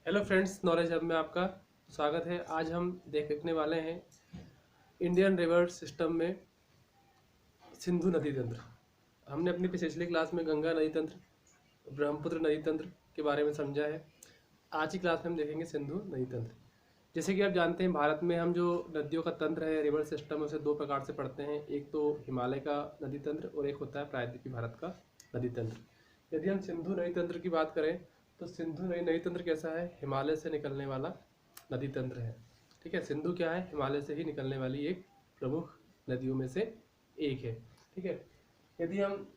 Hello friends, knowledge hub में आपका स्वागत है। आज हम देखने वाले हैं इंडियन रिवर सिस्टम में सिंधु नदी तंत्र। हमने अपनी पिछली क्लास में गंगा नदी तंत्र, ब्रह्मपुत्र नदी तंत्र के बारे में समझा है। आज की क्लास में हम देखेंगे सिंधु नदी तंत्र। जैसे कि आप जानते हैं, भारत में हम जो नदियों का तंत्र है, रिवर सिस्टम, उसे दो प्रकार से पढ़ते हैं। एक तो हिमालय का नदी तंत्र और एक होता है प्रायद्वीपीय भारत का नदी तंत्र। यदि हम सिंधु नदी तंत्र की बात करें तो सिंधु नदी तंत्र कैसा है? हिमालय से निकलने वाला नदी तंत्र है। ठीक है, सिंधु क्या है? हिमालय से ही निकलने वाली एक प्रमुख नदियों में से एक है। ठीक है, यदि हम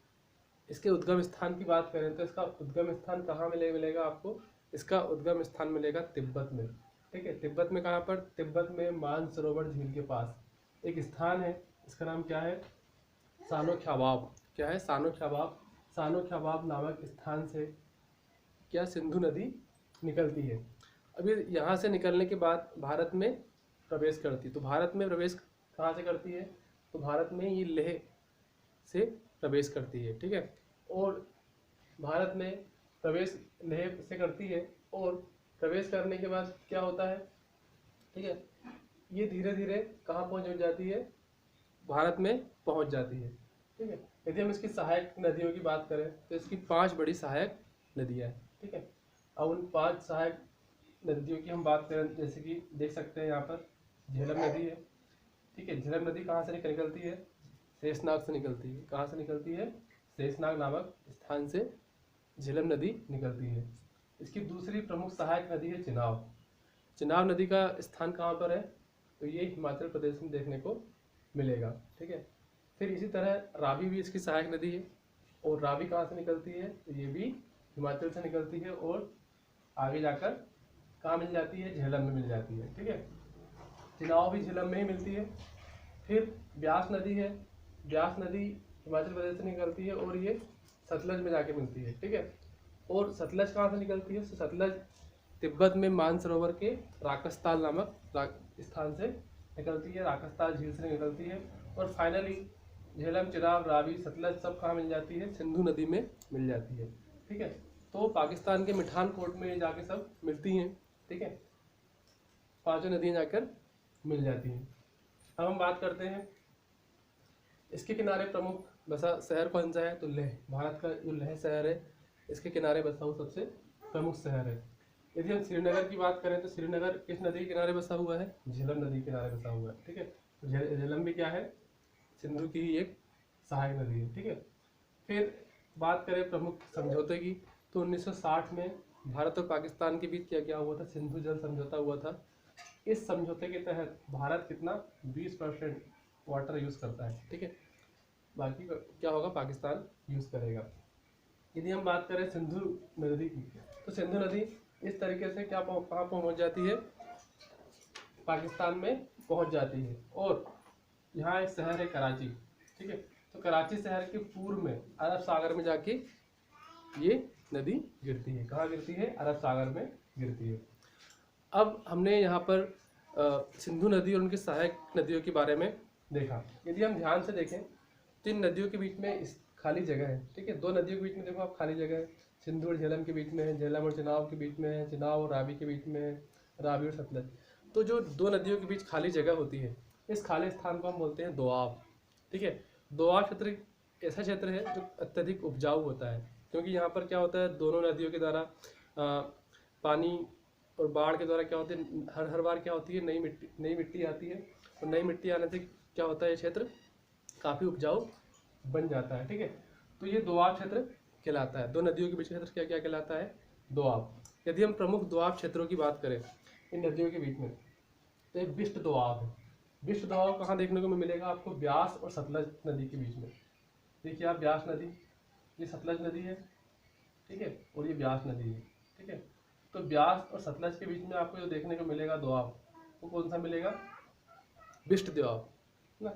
इसके उद्गम स्थान की बात करें तो इसका उद्गम स्थान कहाँ मिलेगा आपको? इसका उद्गम स्थान मिलेगा तिब्बत में। ठीक है, तिब्बत में कहाँ पर? तिब्बत में मानसरोवर झील के पास एक स्थान है, इसका नाम क्या है? सानो ख्याबाब। क्या है? सानो ख्याबाब। सानो ख्याबाब नामक स्थान से क्या सिंधु नदी निकलती है। अभी यहाँ से निकलने के बाद भारत में प्रवेश करती है। तो भारत में प्रवेश कहाँ से करती है? तो भारत में ये लेह से प्रवेश करती है। ठीक है, और भारत में प्रवेश लेह से करती है और प्रवेश करने के बाद क्या होता है? ठीक है, ये धीरे धीरे कहाँ पहुँच जाती है? भारत में पहुँच जाती है। ठीक है, यदि हम इसकी सहायक नदियों की बात करें तो इसकी 5 बड़ी सहायक नदियाँ हैं। ठीक है, अब उन 5 सहायक नदियों की हम बात करें, जैसे कि देख सकते हैं यहाँ पर झेलम नदी है। ठीक है, झेलम नदी कहाँ से निकलती है? शेषनाग से निकलती है। कहाँ से निकलती है? शेषनाग नामक स्थान से झेलम नदी निकलती है। इसकी दूसरी प्रमुख सहायक नदी है चिनाब। चिनाब नदी का स्थान कहाँ पर है? तो ये हिमाचल प्रदेश में देखने को मिलेगा। ठीक है, फिर इसी तरह रावी भी इसकी सहायक नदी है। और रावी कहाँ से निकलती है? तो ये भी हिमाचल से निकलती है और आगे जाकर कहाँ मिल जाती है? झेलम में मिल जाती है। ठीक है, चिनाब भी झेलम में ही मिलती है। फिर ब्यास नदी है। ब्यास नदी हिमाचल प्रदेश से निकलती है और ये सतलज में जाके मिलती है। ठीक है, और सतलज कहाँ से निकलती है? तो सतलज तिब्बत में मानसरोवर के राकसताल नामक स्थान से निकलती है, राकसताल झील से निकलती है। और फाइनली झेलम, चिनाब, रावी, सतलज सब कहाँ मिल जाती है? सिंधु नदी में मिल जाती है। ठीक है, तो पाकिस्तान के मिठान कोट में जाके सब मिलती हैं। ठीक है, 5 नदियाँ जाकर मिल जाती हैं। अब हम बात करते हैं इसके किनारे प्रमुख बसा शहर कौन सा है? तो लेह। भारत का जो लेह शहर है, इसके किनारे बसा हुआ सबसे प्रमुख शहर है। यदि हम श्रीनगर की बात करें तो श्रीनगर किस नदी के किनारे बसा हुआ है? झेलम नदी के किनारे बसा हुआ है। ठीक है, तो झेलम भी क्या है? सिंधु की ही एक सहायक नदी है। ठीक है, फिर बात करें प्रमुख समझौते की तो 1960 में भारत और पाकिस्तान के बीच क्या क्या हुआ था? सिंधु जल समझौता हुआ था। इस समझौते के तहत भारत कितना? 20% वाटर यूज़ करता है। ठीक है, बाकी क्या होगा? पाकिस्तान यूज़ करेगा। यदि हम बात करें सिंधु नदी की तो सिंधु नदी इस तरीके से कहाँ पहुँच जाती है? पाकिस्तान में पहुँच जाती है। और यहाँ एक शहर है कराची। ठीक है, तो कराची शहर के पूर्व में अरब सागर में जाके ये नदी गिरती है। कहाँ गिरती है? अरब सागर में गिरती है। अब हमने यहाँ पर सिंधु नदी और उनकी सहायक नदियों के बारे में देखा। यदि हम ध्यान से देखें तो इन नदियों के बीच में इस खाली जगह है। ठीक है, 2 नदियों के बीच में देखो आप, खाली जगह है। सिंधु और झेलम के बीच में है, झेलम और चिनाब के बीच में है, चिनाब और रावी के बीच में है, रावी और सतलज। तो जो 2 नदियों के बीच खाली जगह होती है, इस खाली स्थान को हम बोलते हैं दोआब। ठीक है, दोआब क्षेत्र ऐसा क्षेत्र है जो अत्यधिक उपजाऊ होता है, क्योंकि यहाँ पर क्या होता है? दोनों नदियों के द्वारा पानी और बाढ़ के द्वारा क्या होती है? हर बार क्या होती है? नई मिट्टी आती है। और नई मिट्टी आने से क्या होता है? ये क्षेत्र काफ़ी उपजाऊ बन जाता है। ठीक है, तो ये दोआब क्षेत्र कहलाता है। 2 नदियों के बीच का क्षेत्र क्या क्या कहलाता है? दोआब। यदि हम प्रमुख दोआब क्षेत्रों की बात करें इन नदियों के बीच में तो एक बिष्ट दोआब है। बिष्ट दोआब कहाँ देखने को मिलेगा आपको? ब्यास और सतलज नदी के बीच में। देखिए आप, ब्यास नदी, ये सतलज नदी है। ठीक है, और ये ब्यास नदी है। ठीक है, तो ब्यास और सतलज के बीच में आपको जो देखने को मिलेगा दोआब, वो कौन सा मिलेगा? बिष्ट दोआब ना।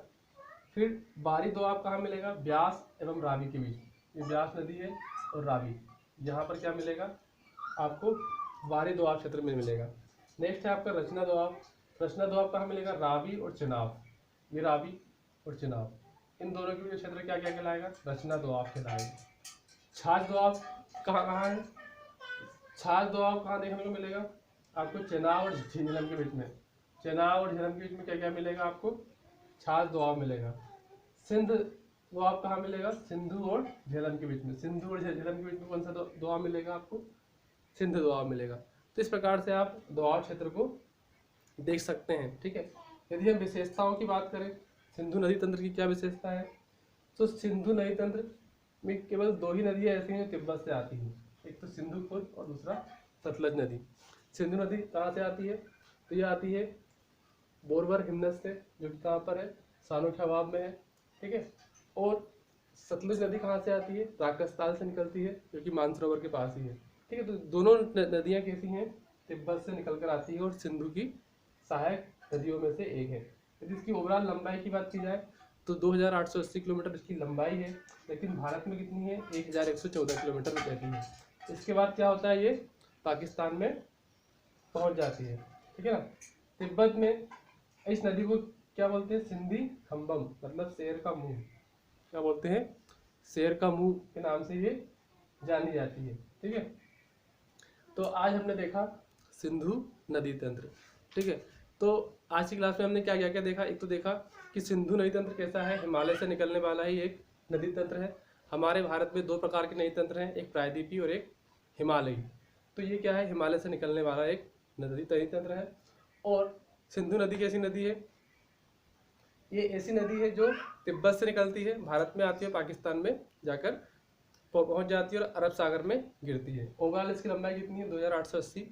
फिर बारी दोआब कहाँ मिलेगा? ब्यास एवं रावी के बीच। ये ब्यास नदी है और रावी, यहाँ पर क्या मिलेगा आपको? बारी दोआब क्षेत्र में मिलेगा। नेक्स्ट है आपका रचना दोआब। रचना दोआब कहाँ मिलेगा? रावी और चिनाब। ये रावी और चिनाब, इन दोनों के बीच क्षेत्र क्या क्या कहलाएगा? रचना दोआब कहलाएगा। छाछ दोआब कहाँ कहाँ है? छाछ दोआब कहाँ देखने को मिलेगा? आपको चेनाब और झेलम के बीच में, चेनाब और झेलम के बीच में क्या क्या मिलेगा आपको, छाछ दोआब मिलेगा। सिंध दोआब कहाँ मिलेगा, सिंधु और झेलम के बीच में, सिंधु और झेलम के बीच में कौन सा दोआब मिलेगा आपको, सिंध दोआब मिलेगा। तो इस प्रकार से आप दोआब क्षेत्र को देख सकते हैं। ठीक है, यदि हम विशेषताओं की बात करें, सिंधु नदी तंत्र की क्या विशेषता है, तो सिंधु नदी तंत्र में केवल दो ही नदियां ऐसी हैं जो तिब्बत से आती हैं, एक तो सिंधु खुद और दूसरा सतलज नदी। सिंधु नदी कहाँ से आती है, तो ये आती है बोरवर हिमनद से, जो कि कहाँ पर है, सानोख्यावाब में है। ठीक है, और सतलुज नदी कहाँ से आती है, राकसताल से निकलती है, जो कि मानसरोवर के पास ही है। ठीक है, तो दोनों नदियाँ कैसी हैं, तिब्बत से निकल कर आती है और सिंधु की सहायक नदियों में से एक है। यदि इसकी ओवरऑल लंबाई की बात की जाए तो 2880 किलोमीटर इसकी लंबाई है, लेकिन भारत में कितनी है, 1114 किलोमीटर रहती है। इसके बाद क्या होता है, ये पाकिस्तान में पहुंच जाती है। ठीक है ना, तिब्बत में इस नदी को क्या बोलते हैं, सिंधी खम्बम, मतलब शेर का मुंह, क्या बोलते हैं, शेर का मुंह के नाम से ये जानी जाती है। ठीक है, तो आज हमने देखा सिंधु नदी तंत्र। ठीक है, तो आज की क्लास में हमने क्या क्या देखा, एक तो देखा कि सिंधु नदी तंत्र कैसा है, हिमालय से निकलने वाला ही एक नदी तंत्र है। हमारे भारत में दो प्रकार के नदी तंत्र हैं, एक प्रायद्वीपीय और एक हिमालयी। तो ये क्या है, हिमालय से निकलने वाला एक नदी तंत्र है। और सिंधु नदी कैसी नदी है, ये ऐसी नदी है जो तिब्बत से निकलती है, भारत में आती है, पाकिस्तान में जाकर पहुंच जाती है और अरब सागर में गिरती है। ओवरऑल इसकी लंबाई कितनी है, 2880,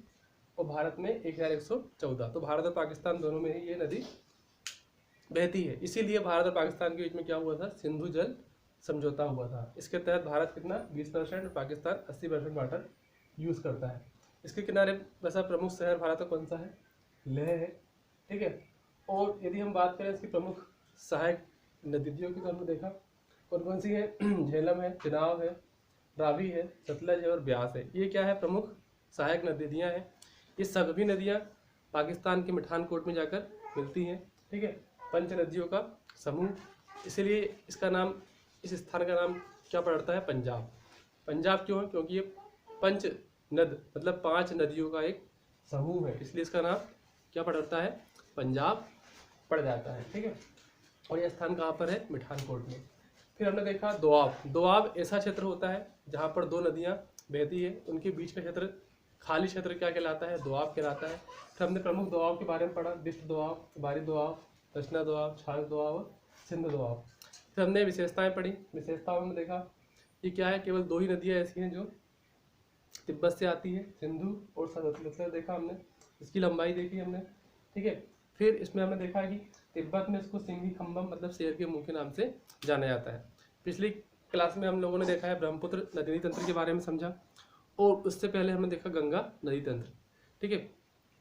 और भारत में 1114। तो भारत और पाकिस्तान दोनों में ही ये नदी बहती है। इसीलिए भारत और पाकिस्तान के बीच में क्या हुआ था, सिंधु जल समझौता हुआ था। इसके तहत भारत कितना 20% और पाकिस्तान 80% वाटर यूज़ करता है। इसके किनारे वैसा प्रमुख शहर भारत का कौन सा है, लेह है। ठीक है, और यदि हम बात करें इसकी प्रमुख सहायक नदियों की, तो हमने देखा कौन कौन सी है, झेलम है, चिनाब है, रावी है, सतलज है और ब्यास है। ये क्या है, प्रमुख सहायक नदियाँ हैं। ये सभी नदियाँ पाकिस्तान के मिठानकोट में जाकर मिलती हैं। ठीक है, पंच नदियों का समूह, इसलिए इसका नाम, इस स्थान का नाम क्या पड़ता है, पंजाब। पंजाब क्यों है, क्योंकि ये पंच नद मतलब 5 नदियों का एक समूह है, इसलिए इसका नाम क्या पड़ता है, पंजाब पड़ जाता है। ठीक है, और यह स्थान कहाँ पर है, मिठानकोट में। फिर हमने देखा दोआब। दोआब ऐसा क्षेत्र होता है जहाँ पर दो नदियाँ बहती है, उनके बीच का क्षेत्र, खाली क्षेत्र क्या कहलाता है, दोआब कहलाता है। फिर हमने प्रमुख दोआब के बारे में पढ़ा, दिष्ट दोआब, बारी दोआब, रचना दोआब, छाछ दोआब और सिंध दोआब। फिर हमने विशेषताएं पढ़ी, विशेषताओं में देखा कि क्या है, केवल दो ही नदियाँ ऐसी हैं जो तिब्बत से आती है, सिंधु और सतलज देखा हमने, इसकी लंबाई देखी हमने। ठीक है, फिर इसमें हमने देखा कि तिब्बत में इसको सिंधी खम्बम मतलब शेर के मुंह के नाम से जाना जाता है। पिछली क्लास में हम लोगों ने देखा है ब्रह्मपुत्र नदी तंत्र के बारे में समझा, और उससे पहले हमने देखा गंगा नदी तंत्र। ठीक है,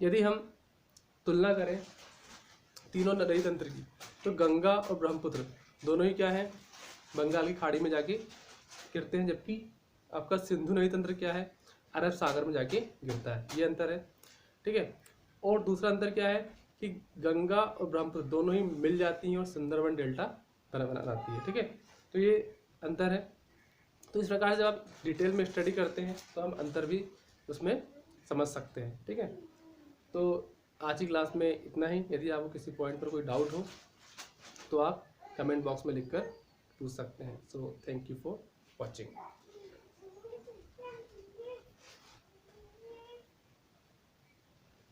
यदि हम तुलना करें तीनों नदी तंत्र की, तो गंगा और ब्रह्मपुत्र दोनों ही क्या है, बंगाल की खाड़ी में जाके गिरते हैं, जबकि आपका सिंधु नदी तंत्र क्या है, अरब सागर में जाके गिरता है। ये अंतर है। ठीक है, और दूसरा अंतर क्या है कि गंगा और ब्रह्मपुत्र दोनों ही मिल जाती हैं और सुंदरवन डेल्टा बनाती है। ठीक है, तो ये अंतर है। तो इस प्रकार से जब आप डिटेल में स्टडी करते हैं तो हम अंतर भी उसमें समझ सकते हैं। ठीक है, तो आज की क्लास में इतना ही। यदि आपको किसी पॉइंट पर कोई डाउट हो तो आप कमेंट बॉक्स में लिखकर पूछ सकते हैं। So thank you for watching.